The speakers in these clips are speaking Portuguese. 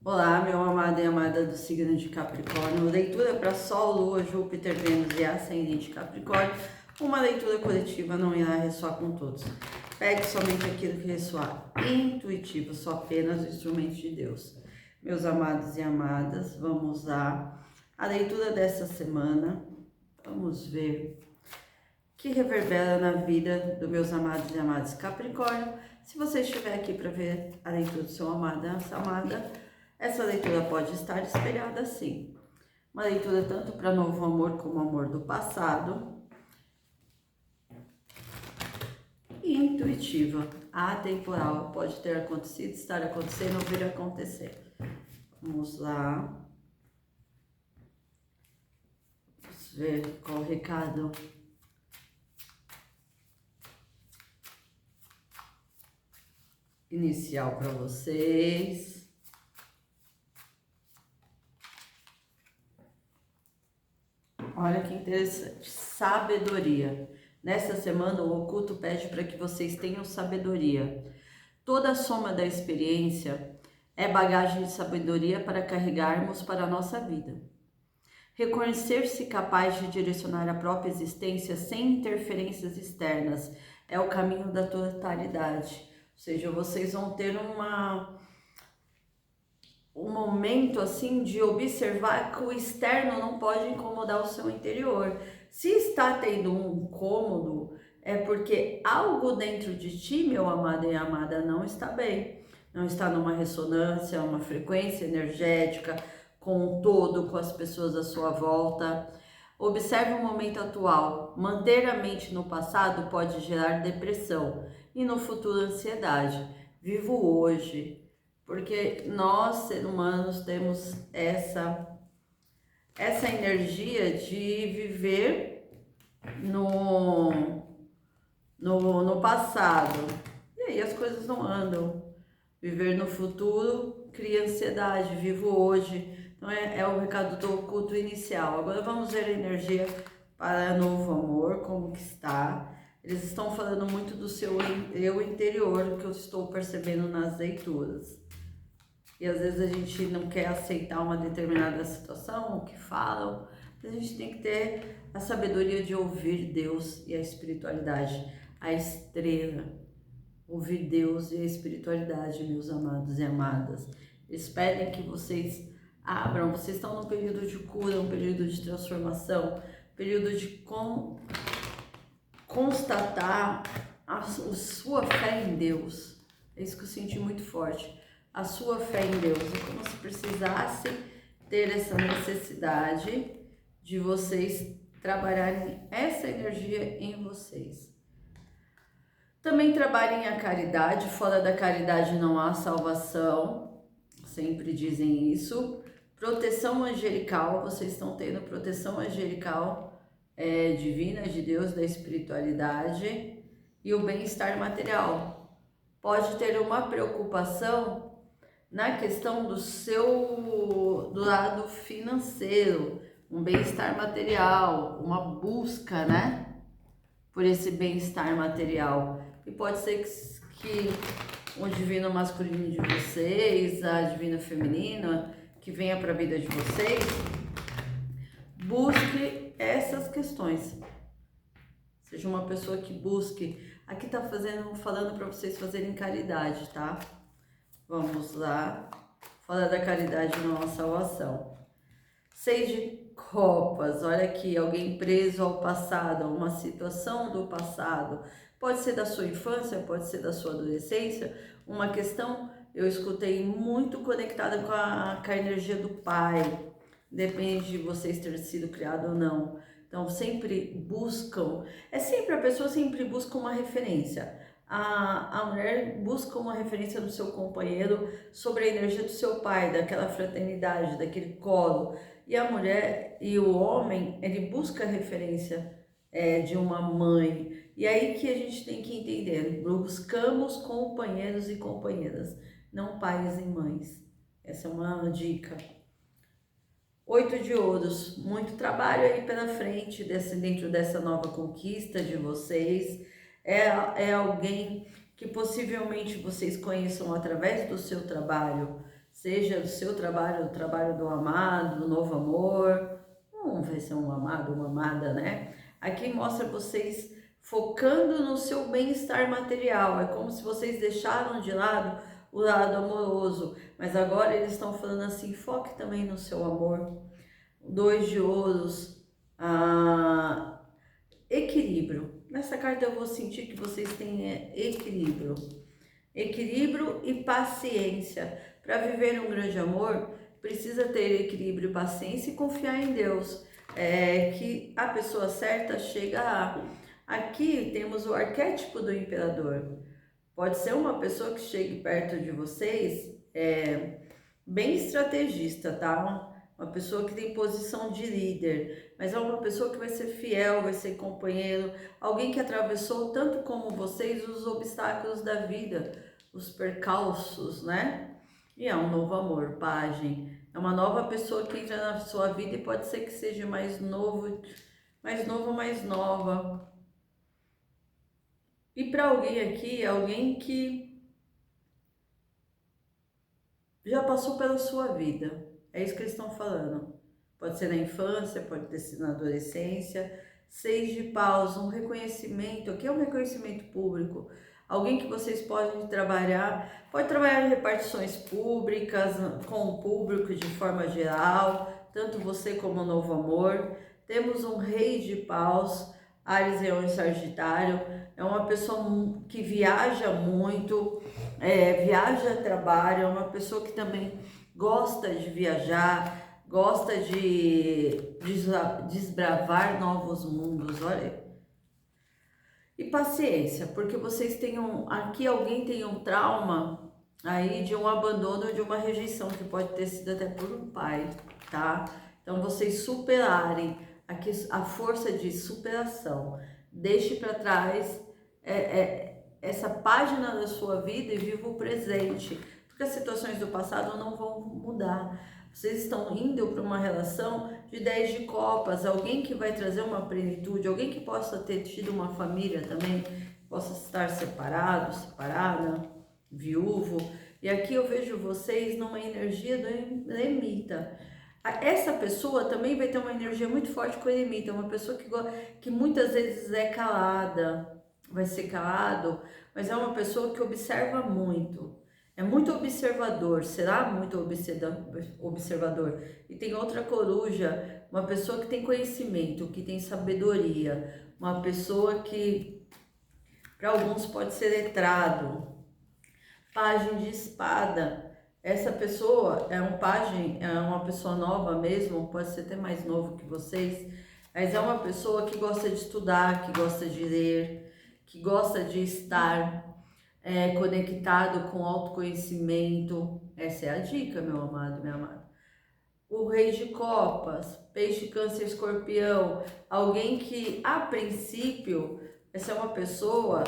Olá, meu amado e amada do signo de Capricórnio. Leitura para Sol, Lua, Júpiter, Vênus e Ascendente Capricórnio. Uma leitura coletiva não irá ressoar com todos. Pegue somente aquilo que ressoar. Intuitivo, só apenas o instrumento de Deus. Meus amados e amadas, vamos lá. A leitura dessa semana, vamos ver o que reverbera na vida dos meus amados e amadas Capricórnio. Se você estiver aqui para ver a leitura do seu amado e essa amada, essa leitura pode estar espelhada assim. Uma leitura tanto para novo amor como amor do passado. E intuitiva, atemporal. Pode ter acontecido, estar acontecendo ou vir a acontecer. Vamos lá. Vamos ver qual o recado. Inicial para vocês. Olha que interessante, sabedoria. Nesta semana o oculto pede para que vocês tenham sabedoria. Toda a soma da experiência é bagagem de sabedoria para carregarmos para a nossa vida. Reconhecer-se capaz de direcionar a própria existência sem interferências externas é o caminho da totalidade. Ou seja, vocês vão ter um momento assim de observar que o externo não pode incomodar o seu interior. Se está tendo um incômodo, é porque algo dentro de ti, meu amado e amada, não está bem. Não está numa ressonância, uma frequência energética com o todo, com as pessoas à sua volta. Observe o momento atual. Manter a mente no passado pode gerar depressão e no futuro ansiedade. Vivo hoje. Porque nós, seres humanos, temos essa energia de viver no passado. E aí as coisas não andam. Viver no futuro cria ansiedade, vivo hoje. Então é o recado do oculto inicial. Agora vamos ver a energia para novo amor, como que está. Eles estão falando muito do seu eu interior, que eu estou percebendo nas leituras. E às vezes a gente não quer aceitar uma determinada situação, o que falam, mas a gente tem que ter a sabedoria de ouvir Deus e a espiritualidade, a estrela. Ouvir Deus e a espiritualidade, meus amados e amadas. Eles pedem que vocês abram, vocês estão num período de cura, um período de transformação, período de constatar a sua fé em Deus. É isso que eu senti muito forte. A sua fé em Deus. É como se precisasse ter essa necessidade de vocês trabalharem essa energia em vocês. Também trabalhem a caridade. Fora da caridade não há salvação. Sempre dizem isso. Proteção angelical. Vocês estão tendo proteção angelical divina, de Deus, da espiritualidade. E o bem-estar material. Pode ter uma preocupação na questão do lado financeiro, um bem-estar material, uma busca, né, por esse bem-estar material. E pode ser que o divino masculino de vocês, a divina feminina, que venha para a vida de vocês, busque essas questões. Seja uma pessoa que busque. Aqui tá falando para vocês fazerem caridade, tá? Vamos lá. Fora da caridade não há salvação. 6 de copas. Olha aqui, alguém preso ao passado, a uma situação do passado. Pode ser da sua infância, pode ser da sua adolescência. Uma questão, eu escutei, muito conectada com a energia do pai. Depende de vocês terem sido criados ou não. Então, sempre buscam. A pessoa sempre busca uma referência. A mulher busca uma referência do seu companheiro sobre a energia do seu pai, daquela fraternidade, daquele colo. E a mulher e o homem, ele busca a referência de uma mãe. E aí que a gente tem que entender, buscamos companheiros e companheiras, não pais e mães. Essa é uma dica. 8 de ouros, muito trabalho aí pela frente dentro dessa nova conquista de vocês. É alguém que possivelmente vocês conheçam através do seu trabalho, seja o seu trabalho, o trabalho do amado, do novo amor, não vai ser um amado, uma amada, né? Aqui mostra vocês focando no seu bem-estar material, é como se vocês deixaram de lado o lado amoroso, mas agora eles estão falando assim, foque também no seu amor. Dois de ouros, equilíbrio. Nessa carta eu vou sentir que vocês têm equilíbrio. Equilíbrio e paciência. Para viver um grande amor, precisa ter equilíbrio, paciência e confiar em Deus. Que a pessoa certa chega a... Aqui temos o arquétipo do imperador. Pode ser uma pessoa que chegue perto de vocês, bem estrategista, tá? Uma pessoa que tem posição de líder, mas é uma pessoa que vai ser fiel, vai ser companheiro, alguém que atravessou tanto como vocês os obstáculos da vida, os percalços, né? E é um novo amor, pajem. É uma nova pessoa que entra na sua vida e pode ser que seja mais novo, mais nova. E para alguém aqui, alguém que já passou pela sua vida. É isso que eles estão falando. Pode ser na infância, pode ter sido na adolescência. 6 de paus, um reconhecimento. Aqui é um reconhecimento público. Alguém que vocês podem trabalhar, pode trabalhar em repartições públicas, com o público de forma geral, tanto você como o novo amor. Temos um rei de paus, Áries, Leão e Sagitário. É uma pessoa que viaja muito, viaja a trabalho, é uma pessoa que também gosta de viajar, gosta de desbravar novos mundos, olha. E paciência, porque vocês têm aqui alguém tem um trauma aí de um abandono, de uma rejeição, que pode ter sido até por um pai, tá? Então vocês superarem aqui a força de superação. Deixe para trás essa página da sua vida e viva o presente, porque as situações do passado não vão mudar. Vocês estão indo para uma relação de 10 de copas, alguém que vai trazer uma plenitude, alguém que possa ter tido uma família também, possa estar separado, separada, viúvo. E aqui eu vejo vocês numa energia do eremita. Essa pessoa também vai ter uma energia muito forte com o eremita, uma pessoa que muitas vezes é calada, vai ser calado, mas é uma pessoa que observa muito. É muito observador, será muito observador. E tem outra coruja, uma pessoa que tem conhecimento, que tem sabedoria, uma pessoa que para alguns pode ser letrado. Pajem de espada. Essa pessoa é um pajem, é uma pessoa nova mesmo, pode ser até mais novo que vocês, mas é uma pessoa que gosta de estudar, que gosta de ler, que gosta de estar conectado com autoconhecimento. Essa é a dica, meu amado, minha amada. O rei de copas, peixe, câncer, escorpião, alguém que a princípio, essa é uma pessoa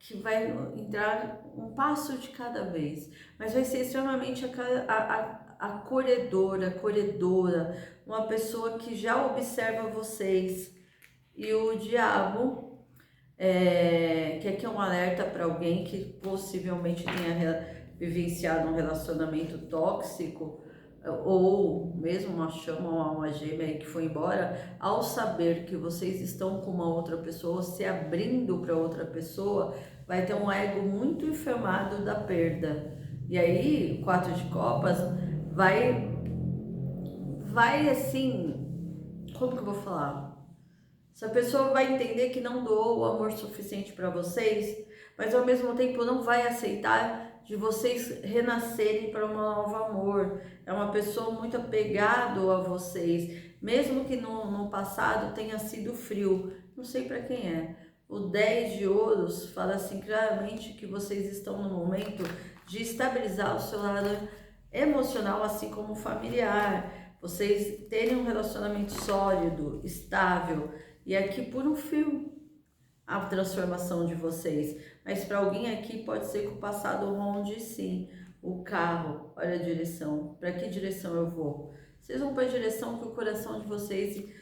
que vai entrar um passo de cada vez, mas vai ser extremamente acolhedora, uma pessoa que já observa vocês. E o diabo, que aqui é um alerta para alguém que possivelmente tenha vivenciado um relacionamento tóxico, ou mesmo uma chama, uma alma gêmea aí que foi embora, ao saber que vocês estão com uma outra pessoa, se abrindo para outra pessoa, vai ter um ego muito enfermado da perda. E aí, o 4 de copas vai assim, como que eu vou falar? Essa pessoa vai entender que não doou o amor suficiente para vocês, mas ao mesmo tempo não vai aceitar de vocês renascerem para um novo amor. É uma pessoa muito apegada a vocês, mesmo que no passado tenha sido frio. Não sei para quem é. O 10 de ouros fala assim claramente que vocês estão no momento de estabilizar o seu lado emocional, assim como familiar. Vocês terem um relacionamento sólido, estável. E aqui por um fio a transformação de vocês. Mas para alguém aqui pode ser que o passado ronde sim. O carro, olha a direção. Para que direção eu vou? Vocês vão para a direção que o coração de vocês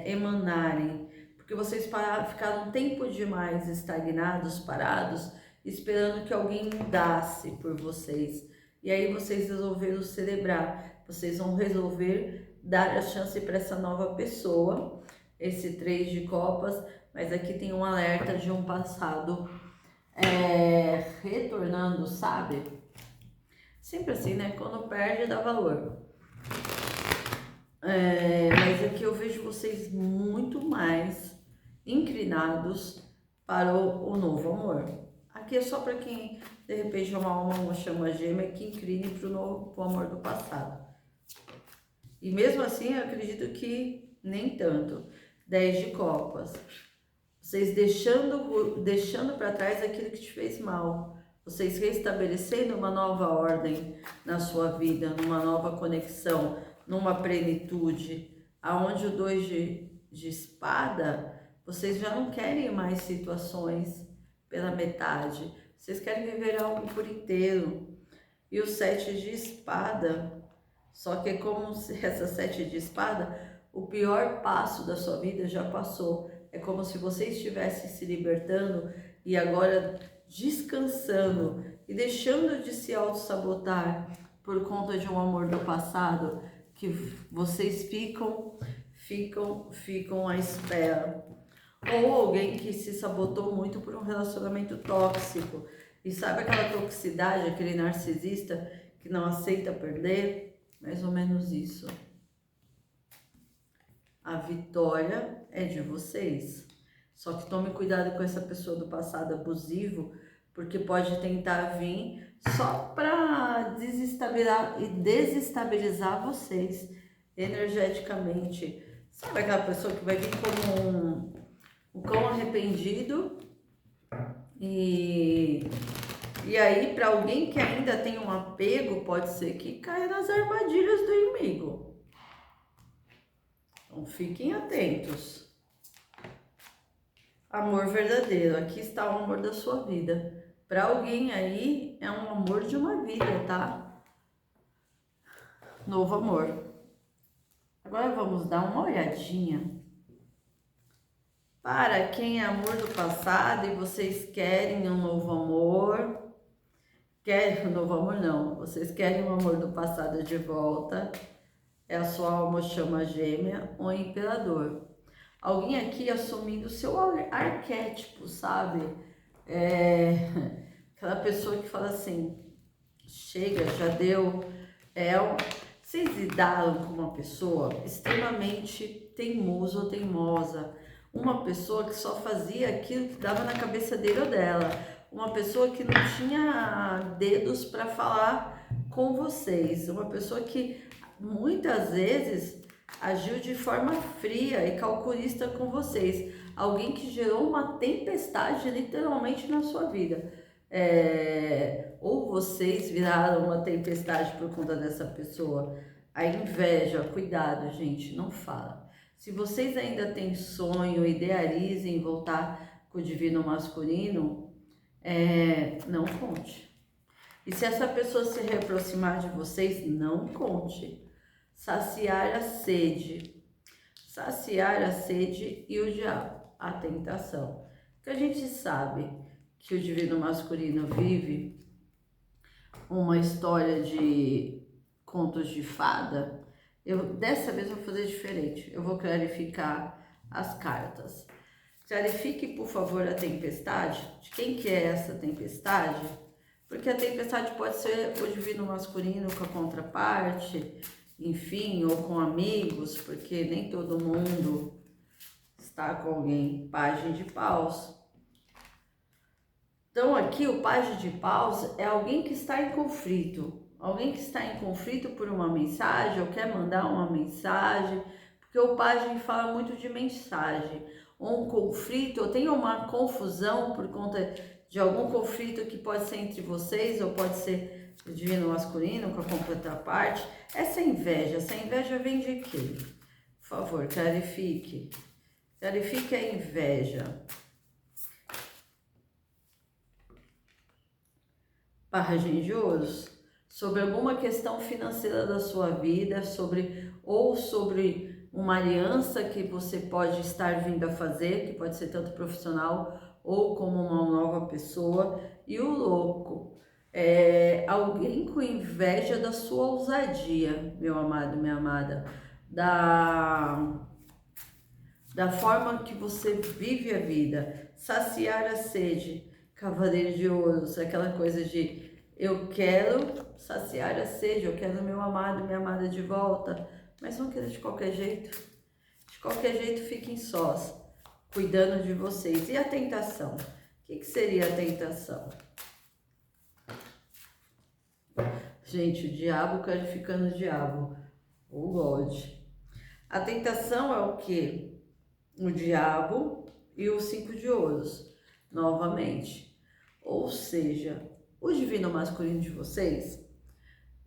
emanarem. Porque vocês ficaram um tempo demais estagnados, parados, esperando que alguém mudasse por vocês. E aí vocês resolveram celebrar, vocês vão resolver dar a chance para essa nova pessoa, esse 3 de copas, mas aqui tem um alerta de um passado retornando, sabe? Sempre assim, né? Quando perde, dá valor. Mas aqui eu vejo vocês muito mais inclinados para o novo amor. Aqui é só para quem, de repente, é uma alma, uma chama gêmea, que incline para o amor do passado. E mesmo assim, eu acredito que nem tanto. 10 de copas. Vocês deixando para trás aquilo que te fez mal. Vocês restabelecendo uma nova ordem na sua vida, numa nova conexão, numa plenitude. Aonde o 2 de espada, vocês já não querem mais situações pela metade. Vocês querem viver algo por inteiro. E o 7 de espada, só que é como se essa 7 de espada, o pior passo da sua vida já passou. É como se você estivesse se libertando e agora descansando e deixando de se auto-sabotar por conta de um amor do passado, que vocês ficam à espera. Ou alguém que se sabotou muito por um relacionamento tóxico. E sabe aquela toxicidade, aquele narcisista que não aceita perder? Mais ou menos isso. A vitória é de vocês. Só que tome cuidado com essa pessoa do passado abusivo, porque pode tentar vir só para desestabilizar vocês energeticamente. Sabe aquela pessoa que vai vir como um cão arrependido? E aí, para alguém que ainda tem um apego, pode ser que caia nas armadilhas do inimigo. Então, fiquem atentos. Amor verdadeiro. Aqui está o amor da sua vida. Para alguém aí, é um amor de uma vida, tá? Novo amor. Agora vamos dar uma olhadinha para quem é amor do passado e vocês querem um novo amor. Querem um novo amor, não. Vocês querem o amor do passado de volta. É a sua alma chama gêmea ou imperador. Alguém aqui assumindo o seu arquétipo, sabe? Aquela pessoa que fala assim, chega, já deu. Vocês lidaram com uma pessoa extremamente teimosa ou teimosa. Uma pessoa que só fazia aquilo que dava na cabeça dele ou dela. Uma pessoa que não tinha dedos para falar com vocês. Uma pessoa que muitas vezes agiu de forma fria e calculista com vocês. Alguém que gerou uma tempestade literalmente na sua vida. Ou vocês viraram uma tempestade por conta dessa pessoa. A inveja, cuidado, gente, não fala. Se vocês ainda têm sonho, idealizem voltar com o divino masculino, não conte. E se essa pessoa se reaproximar de vocês, não conte. Saciar a sede e o diabo, a tentação. Porque a gente sabe que o divino masculino vive uma história de contos de fada. Dessa vez eu vou fazer diferente, eu vou clarificar as cartas. Clarifique, por favor, a tempestade. De quem que é essa tempestade? Porque a tempestade pode ser o divino masculino com a contraparte, enfim, ou com amigos, porque nem todo mundo está com alguém. Pajem de paus. Então aqui o pajem de paus é alguém que está em conflito. Alguém que está em conflito por uma mensagem ou quer mandar uma mensagem, porque o pajem fala muito de mensagem. Ou um conflito, ou tem uma confusão por conta de algum conflito que pode ser entre vocês, ou pode ser o divino masculino com a contraparte. Essa inveja vem de quê? Por favor, clarifique. Clarifique a inveja. Pajem de ouros. Sobre alguma questão financeira da sua vida, sobre uma aliança que você pode estar vindo a fazer, que pode ser tanto profissional ou como uma nova pessoa. E o louco. Alguém com inveja da sua ousadia, meu amado, minha amada, da forma que você vive a vida, saciar a sede, cavaleiro de ouros, aquela coisa de eu quero saciar a sede, eu quero meu amado, minha amada de volta, mas não quero de qualquer jeito. De qualquer jeito, fiquem sós, cuidando de vocês. E a tentação? O que seria a tentação? Gente, o diabo calificando o diabo, o God. A tentação é o quê? O diabo e os 5 de ouros, novamente. Ou seja, o divino masculino de vocês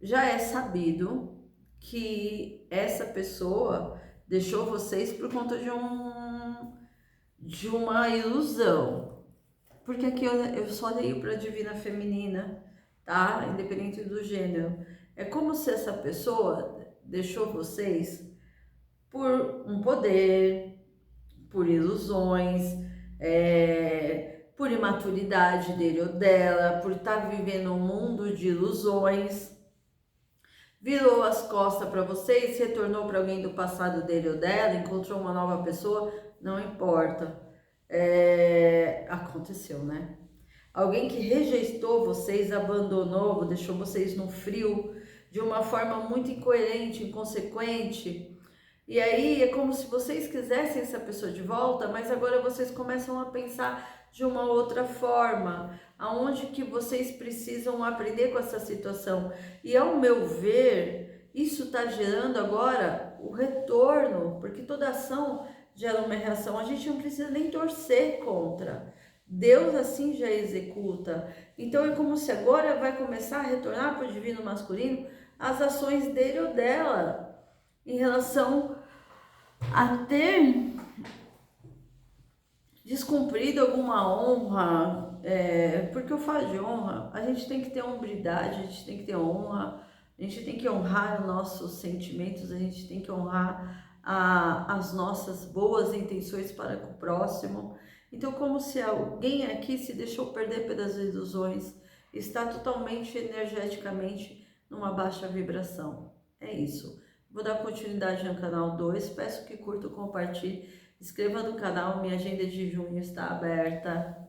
já é sabido que essa pessoa deixou vocês por conta de uma ilusão. Porque aqui eu só leio para a divina feminina, tá? Independente do gênero. É como se essa pessoa deixou vocês por um poder, por ilusões, por imaturidade dele ou dela, por estar vivendo um mundo de ilusões, virou as costas para vocês, retornou para alguém do passado dele ou dela, encontrou uma nova pessoa, não importa. Aconteceu, né? Alguém que rejeitou vocês, abandonou, deixou vocês no frio, de uma forma muito incoerente, inconsequente. E aí é como se vocês quisessem essa pessoa de volta, mas agora vocês começam a pensar de uma outra forma, aonde que vocês precisam aprender com essa situação. E ao meu ver, isso está gerando agora o retorno, porque toda ação gera uma reação. A gente não precisa nem torcer contra. Deus assim já executa. Então é como se agora vai começar a retornar para o divino masculino as ações dele ou dela em relação a ter descumprido alguma honra, porque eu falo de honra, a gente tem que ter hombridade, a gente tem que ter honra, a gente tem que honrar os nossos sentimentos, a gente tem que honrar as nossas boas intenções para com o próximo. Então, como se alguém aqui se deixou perder pelas ilusões, está totalmente energeticamente numa baixa vibração. É isso. Vou dar continuidade no canal 2, peço que curta, compartilhe, inscreva no canal, minha agenda de junho está aberta.